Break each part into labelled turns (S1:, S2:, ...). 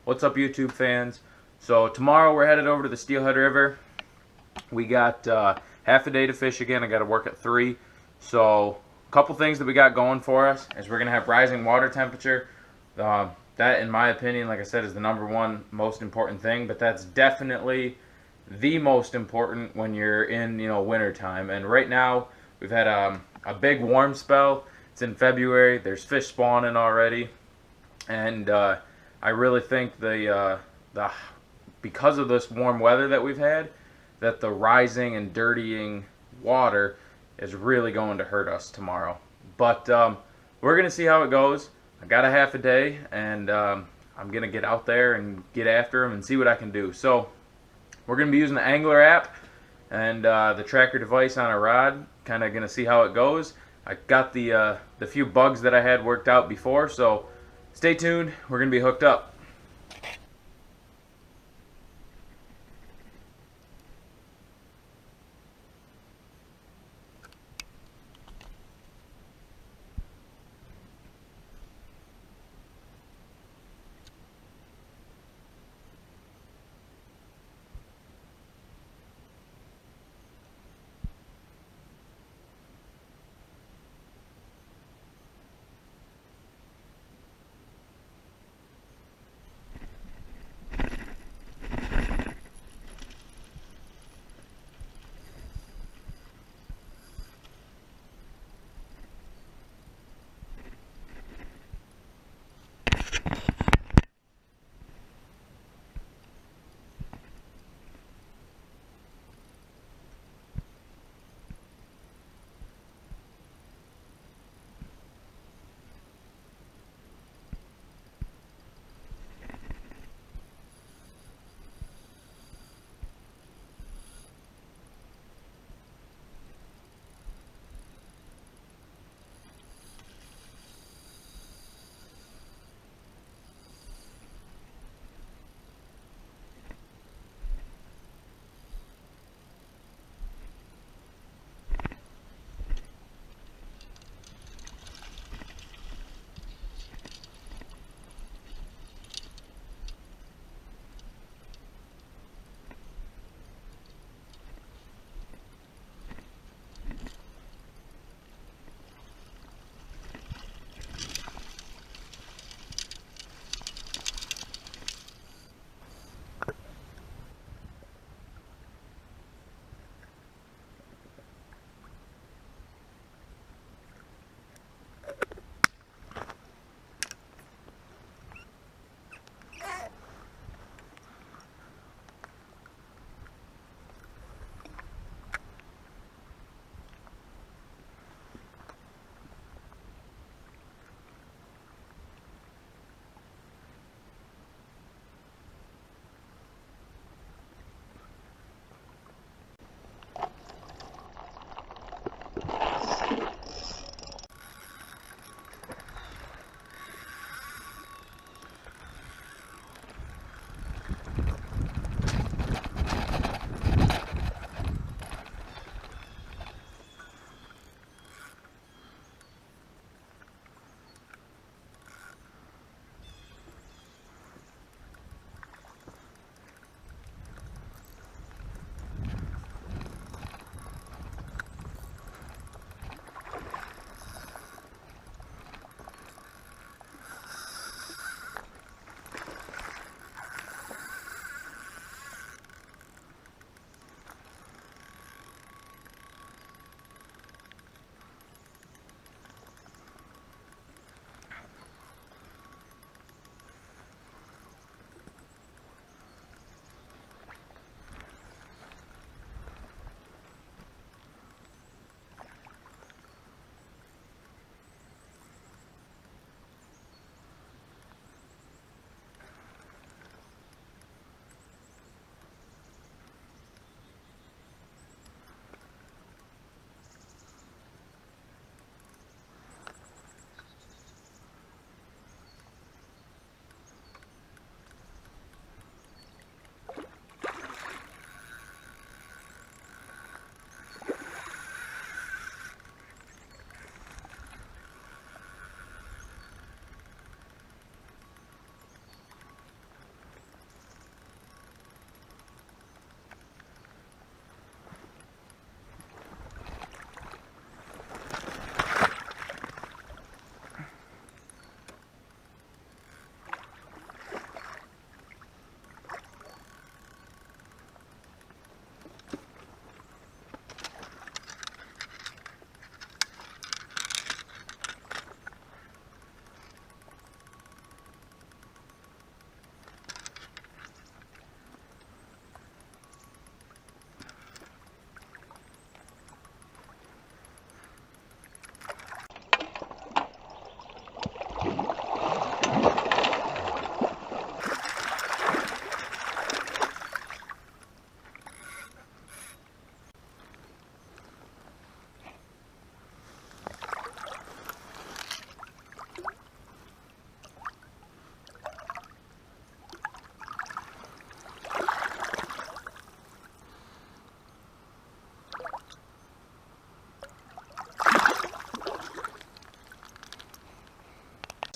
S1: What's up, YouTube fans? So tomorrow we're headed over to the Steelhead River. We got half a day to fish again. I got to work at 3. So a couple things that we got going for us is we're going to have rising water temperature. That, in my opinion, like I said, is the #1 most important thing. But that's definitely the most important when you're in, winter time. And right now we've had a big warm spell. It's in February. There's fish spawning already, and I really think because of this warm weather that we've had, that the rising and dirtying water is really going to hurt us tomorrow. But we're going to see how it goes. I got a half a day, and I'm going to get out there and get after them and see what I can do. So we're going to be using the Anglr app and the tracker device on a rod. Kind of going to see how it goes. I got the few bugs that I had worked out before, so stay tuned. We're going to be hooked up.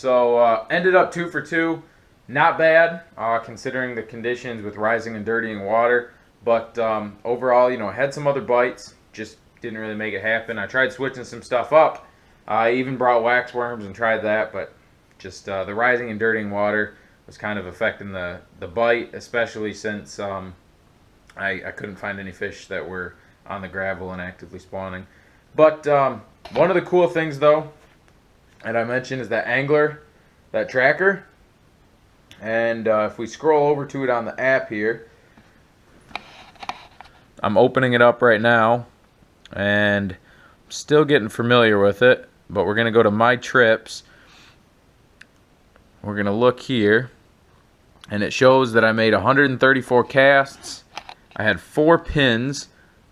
S1: So ended up 2 for 2. Not bad considering the conditions with rising and dirtying water. But overall, you know, had some other bites. Just didn't really make it happen. I tried switching some stuff up. I even brought wax worms and tried that, but just the rising and dirtying water was kind of affecting the bite, especially since I couldn't find any fish that were on the gravel and actively spawning. But one of the cool things, though, that I mentioned is that Anglr, that tracker. And if we scroll over to it on the app here, I'm opening it up right now, and I'm still getting familiar with it. But we're going to go to My Trips. We're going to look here, and it shows that I made 134 casts. I had 4 pins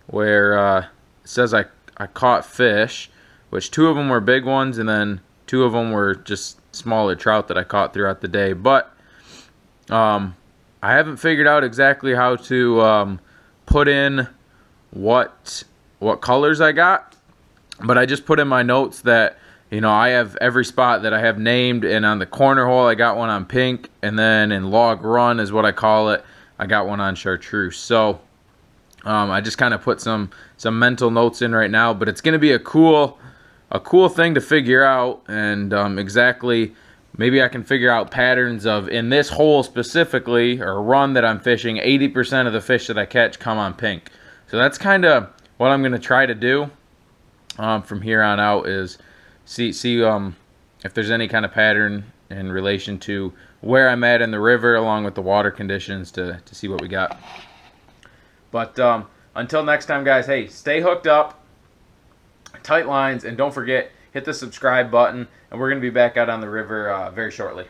S1: where it says I caught fish, which 2 of them were big ones, and then 2 of them were just smaller trout that I caught throughout the day. But I haven't figured out exactly how to put in what colors I got. But I just put in my notes that, you know, I have every spot that I have named, and on the corner hole I got one on pink, and then in log run is what I call it, I got one on chartreuse. So I just kind of put some mental notes in right now, but it's going to be a cool thing to figure out, and exactly, maybe I can figure out patterns of, in this hole specifically, or run that I'm fishing, 80% of the fish that I catch come on pink. So that's kind of what I'm going to try to do. From here on out is see if there's any kind of pattern in relation to where I'm at in the river along with the water conditions to see what we got. But until next time, guys, hey, stay hooked up, tight lines, and don't forget, hit the subscribe button, and we're going to be back out on the river very shortly.